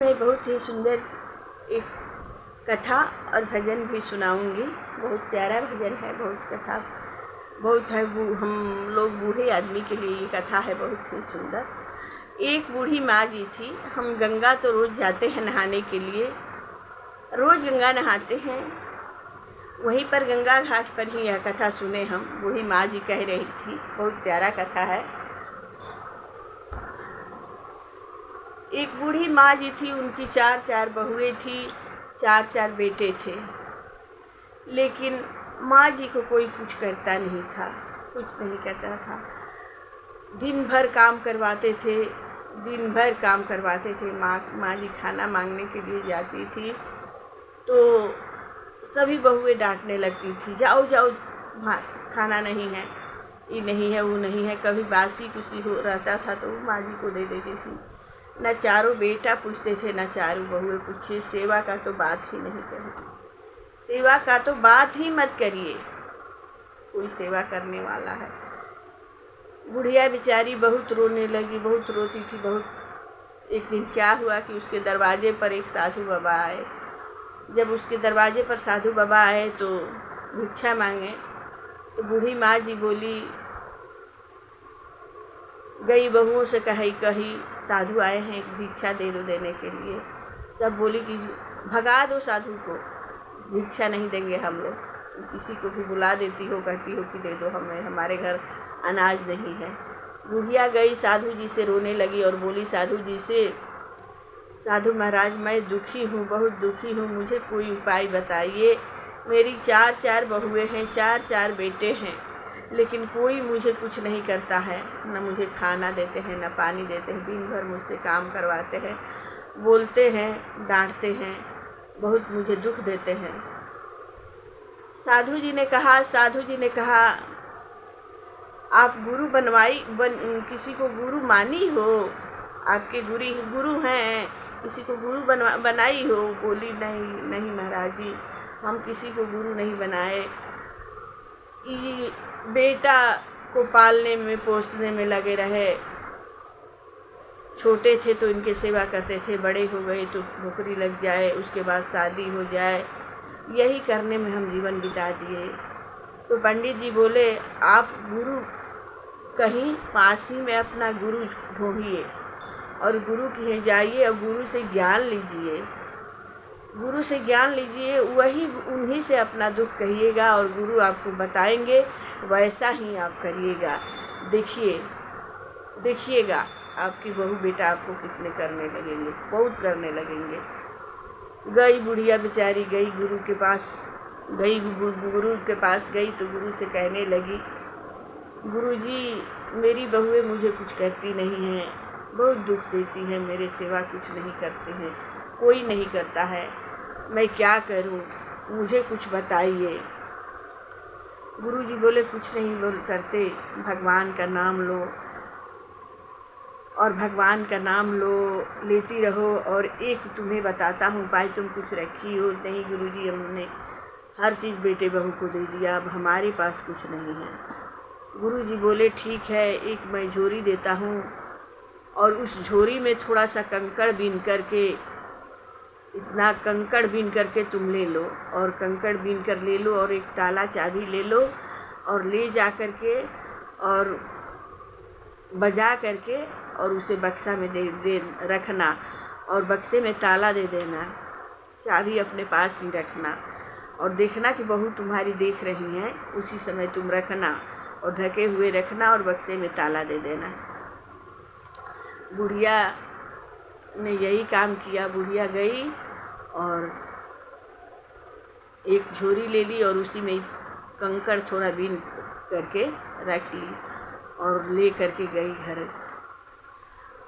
मैं बहुत ही सुंदर एक कथा और भजन भी सुनाऊंगी। बहुत प्यारा भजन है, बहुत कथा बहुत है। हम लोग बूढ़े आदमी के लिए ये कथा है बहुत ही सुंदर। एक बूढ़ी माँ जी थी। हम गंगा तो रोज़ जाते हैं नहाने के लिए, रोज़ गंगा नहाते हैं। वहीं पर गंगा घाट पर ही यह कथा सुने हम। बूढ़ी माँ जी कह रही थी, बहुत प्यारा कथा है। एक बूढ़ी माँ जी थी, उनकी चार बहुएं थी, चार बेटे थे। लेकिन माँ जी को कोई कुछ करता नहीं था, कुछ नहीं करता था। दिन भर काम करवाते थे, दिन भर काम करवाते थे। माँ जी खाना मांगने के लिए जाती थी तो सभी बहुएं डांटने लगती थी, जाओ जाओ, खाना नहीं है, ये नहीं है, वो नहीं है। कभी बासी कुछ हो रहता था तो वो माँ जी को दे देती थी। न चारों बेटा पूछते थे, न चारों बहुएं पूछिए। सेवा का तो बात ही नहीं करिए, सेवा का तो बात ही मत करिए, कोई सेवा करने वाला है। बुढ़िया बेचारी बहुत रोने लगी, बहुत रोती थी बहुत। एक दिन क्या हुआ कि उसके दरवाजे पर एक साधु बाबा आए। जब उसके दरवाजे पर साधु बाबा आए तो भिक्षा मांगे, तो बूढ़ी माँ जी बोली, गई बहुओं से कही साधु आए हैं, एक भिक्षा दे दो देने के लिए। सब बोली कि भगा दो साधु को, भिक्षा नहीं देंगे हम लोग। किसी को भी बुला देती हो, कहती हो कि दे दो हमें, हमारे घर अनाज नहीं है। बुढ़िया गई साधु जी से रोने लगी और बोली साधु जी से, साधु महाराज मैं दुखी हूँ, बहुत दुखी हूँ, मुझे कोई उपाय बताइए। मेरी चार बहुएं हैं, चार बेटे हैं, लेकिन कोई मुझे कुछ नहीं करता है। न मुझे खाना देते हैं, न पानी देते हैं। दिन भर मुझसे काम करवाते हैं, बोलते हैं, डांटते हैं, बहुत मुझे दुख देते हैं। साधु जी ने कहा आप गुरु किसी को गुरु मानी हो, आपके गुरु हैं, किसी को गुरु बनाई हो? बोली नहीं महाराज जी, हम किसी को गुरु नहीं बनाए। ये बेटा को पालने में पोसने में लगे रहे। छोटे थे तो इनके सेवा करते थे, बड़े हो गए तो नौकरी लग जाए, उसके बाद शादी हो जाए, यही करने में हम जीवन बिता दिए। तो पंडित जी बोले, आप गुरु कहीं पास ही में अपना गुरु ढूंढिए और गुरु के यहाँ जाइए और गुरु से ज्ञान लीजिए। गुरु से ज्ञान लीजिए, वही उन्हीं से अपना दुख कहिएगा और गुरु आपको बताएंगे, वैसा ही आप करिएगा। देखिएगा आपकी बहू बेटा आपको कितने करने लगेंगे, बहुत करने लगेंगे। गई बुढ़िया बेचारी, गई गुरु के पास गई तो गुरु से कहने लगी, गुरुजी मेरी बहुएं मुझे कुछ करती नहीं हैं, बहुत दुख देती हैं, मेरे सेवा कुछ नहीं करते हैं, कोई नहीं करता है, मैं क्या करूं, मुझे कुछ बताइए। गुरुजी बोले, कुछ नहीं करते, भगवान का नाम लो और भगवान का नाम लेती रहो। और एक तुम्हें बताता हूँ उपाय, तुम कुछ रखी हो? नहीं गुरुजी, हमने हर चीज़ बेटे बहू को दे दिया, अब हमारे पास कुछ नहीं है। गुरुजी बोले, ठीक है, एक मैं झोरी देता हूँ और उस झोरी में थोड़ा सा कंकड़ बीन करके, इतना कंकड़ बीन करके तुम ले लो, और कंकड़ बीन कर ले लो और एक ताला चाबी ले लो और ले जा करके और बजा करके और उसे बक्सा में दे रखना और बक्से में ताला दे देना, चाबी अपने पास ही रखना और देखना कि बहू तुम्हारी देख रही हैं, उसी समय तुम रखना और ढके हुए रखना और बक्से में ताला दे देना। बुढ़िया ने यही काम किया। बुढ़िया गई और एक झोरी ले ली और उसी में कंकड़ थोड़ा बीन करके रख ली और ले करके गई घर।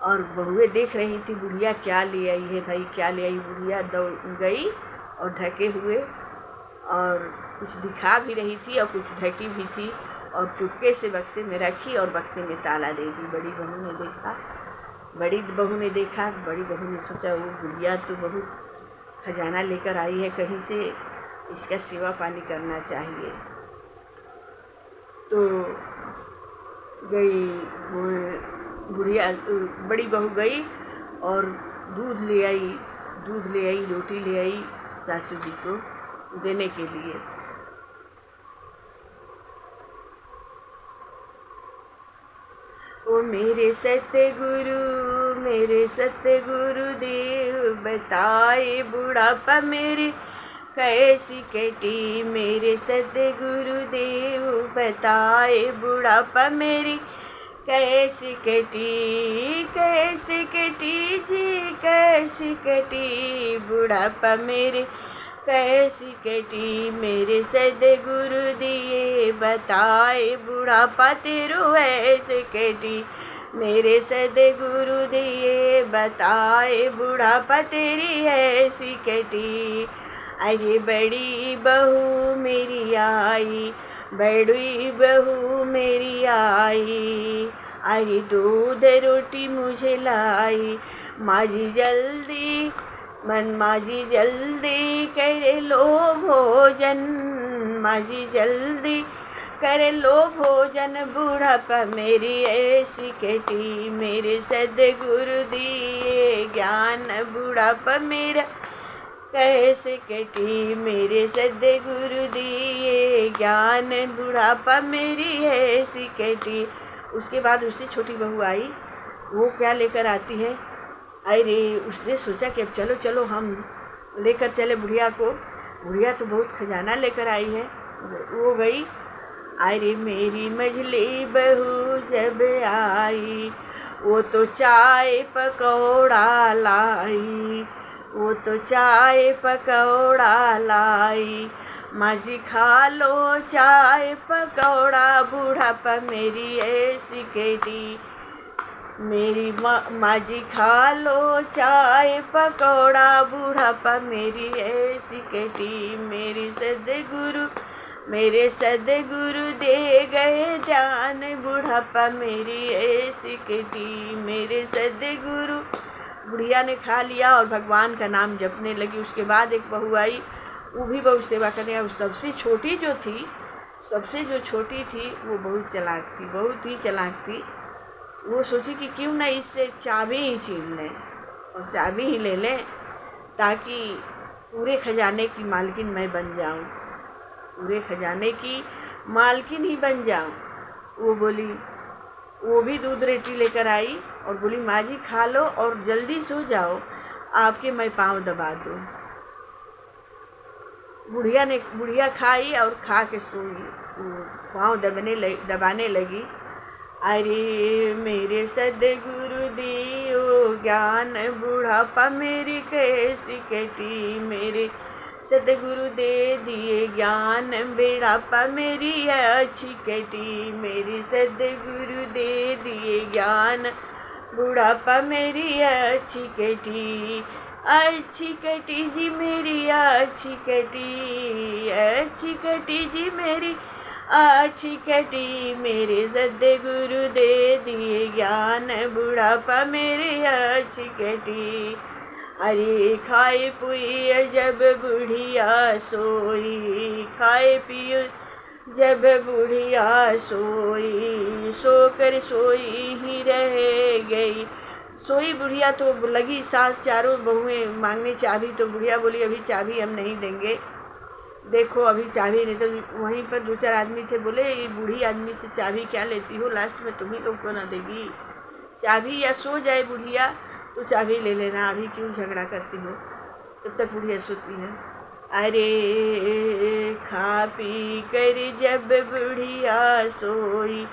और बहुएं देख रही थी, बुढ़िया क्या ले आई है भाई, क्या ले आई। बुढ़िया दौड़ गई और ढके हुए और कुछ दिखा भी रही थी और कुछ ढकी भी थी और चुपके से बक्से में रखी और बक्से में ताला दे दी। बड़ी बहू ने देखा, बड़ी बहू ने सोचा, वो बुढ़िया तो बहुत खजाना लेकर आई है कहीं से, इसका सेवा पानी करना चाहिए। तो गई बुढ़िया, बड़ी बहू गई और दूध ले आई, रोटी ले आई सासू जी को देने के लिए। ओ मेरे सतगुरु देव बताए बुढ़ापा मेरी कैसी कटी। मेरे सतगुरु देव बताए बुढ़ापा मेरी कैसी कटी जी, कैसी कटी बुढ़ापा मेरे कैसी कटी। मेरे सतगुरु दिए बताए बुढ़ापा तेरो ऐसे कटी। मेरे सतगुरु दिए बताए बुढ़ापा तेरी ऐसी कटी। अरे बड़ी बहू मेरी आई, बड़ी बहू मेरी आई, अरे दूध रोटी मुझे लाई। माँ जी जल्दी करे लो भोजन, माँ जी जल्दी करे लो भोजन बुढ़ापा मेरी ऐसी कटी। मेरे सतगुरु दिए ज्ञान बुढ़ापा मेरा कैसे कटी। मेरे सतगुरु दिए ज्ञान बुढ़ापा मेरी ऐसी कटी। उसके बाद उससे छोटी बहू आई, वो क्या लेकर आती है, अरे उसने सोचा कि अब चलो हम लेकर चले बुढ़िया को। बुढ़िया तो बहुत खजाना लेकर आई है। वो गई, अरे मेरी मझली बहू जब आई, वो तो चाय पकौड़ा लाई, वो तो चाय पकौड़ा लाई। माँ जी खा लो चाय पकौड़ा बुढ़ापा मेरी ऐसी कटी। मेरी माँ जी खा लो चाय पकौड़ा बुढ़ापा मेरी ऐसी कटी। मेरे सतगुरु दे गए ध्यान बुढ़ापा मेरी ऐसी कटी। मेरे सतगुरु। बुढ़िया ने खा लिया और भगवान का नाम जपने लगी। उसके बाद एक बहू आई, वो भी बहुत सेवा करने। और सबसे जो छोटी थी वो बहुत ही चलाक थी। वो सोची कि क्यों ना इससे चाबी ही छीन लें और चाबी ही ले लें, ताकि पूरे खजाने की मालकिन मैं बन जाऊं, पूरे खजाने की मालकिन ही बन जाऊं। वो बोली, वो भी दूध रोटी लेकर आई और बोली, माँ जी खा लो और जल्दी सो जाओ, आपके मैं पाँव दबा दूं। बुढ़िया खाई और खा के सोई, पाँव दबाने लगी। अरे मेरे सतगुरु दियो ज्ञान बुढ़ापा मेरी कैसी कटी। मेरे सतगुरु दे दिए ज्ञान बुढ़ापा मेरी अच्छी कटी। मेरे सतगुरु दे दिए ज्ञान बुढ़ापा मेरी अच्छी कटी। अच्छी कटी जी मेरी अच्छी कटी जी मेरी अच्छी कटी। मेरे सतगुरु दे दिए ज्ञान बुढ़ापा मेरी अच्छी कटी। अरे खाए पिए जब बुढ़िया सोई, खाए पिए जब बुढ़िया सोई, सोकर सोई ही रह गई। सोई बुढ़िया तो लगी सास चारों बहुएं मांगने चाबी। तो बुढ़िया बोली, अभी चाबी हम नहीं देंगे, देखो अभी चाबी नहीं। तो वहीं पर 2-4 आदमी थे, बोले ये बूढ़ी आदमी से चाबी क्या लेती हो, लास्ट में तुम्ही लोग को ना देगी चाबी, या सो जाए बुढ़िया तो चाबी ले लेना, अभी क्यों झगड़ा करती हो। तब तक बुढ़िया सोती है। अरे खा पी कर जब बुढ़िया सोई,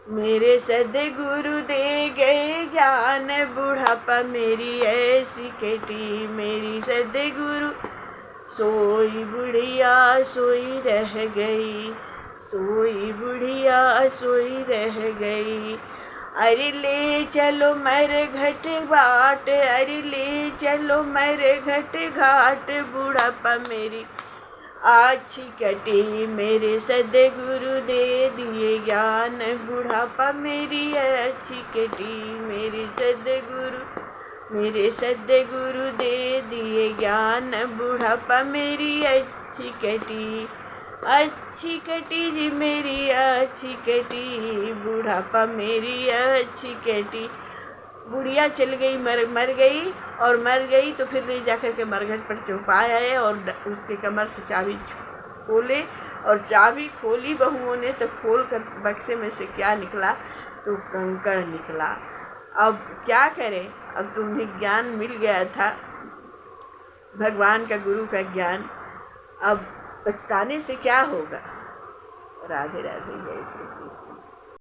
मेरे सतगुरु दे गए ज्ञान बुढ़ापा मेरी ऐसी कटी। मेरी सतगुरु सोई बुढ़िया सोई रह गई, सोई बुढ़िया सोई रह गई। अरे ले चलो मर घट बाट, अरे ले चलो मर घट घाट बुढ़ापा मेरी अच्छी कटी। मेरे सतगुरु दे दिए ज्ञान बुढ़ापा मेरी अच्छी कटी। मेरे सतगुरु दे दिए ज्ञान बुढ़ापा मेरी अच्छी कटी। अच्छी कटी जी मेरी अच्छी कटी, बुढ़ापा मेरी अच्छी कटी। बुढ़िया चल गई, मर गई और मर गई तो फिर ले जाकर के मरघट पर चौपाए और उसके कमर से चाबी खोले, और चाबी खोली बहुओं ने तो खोल कर बक्से में से क्या निकला, तो कंकड़ निकला। अब क्या करें, अब तुम्हें ज्ञान मिल गया था, भगवान का, गुरु का ज्ञान, अब पछताने से क्या होगा। राधे राधे, जय श्री कृष्ण।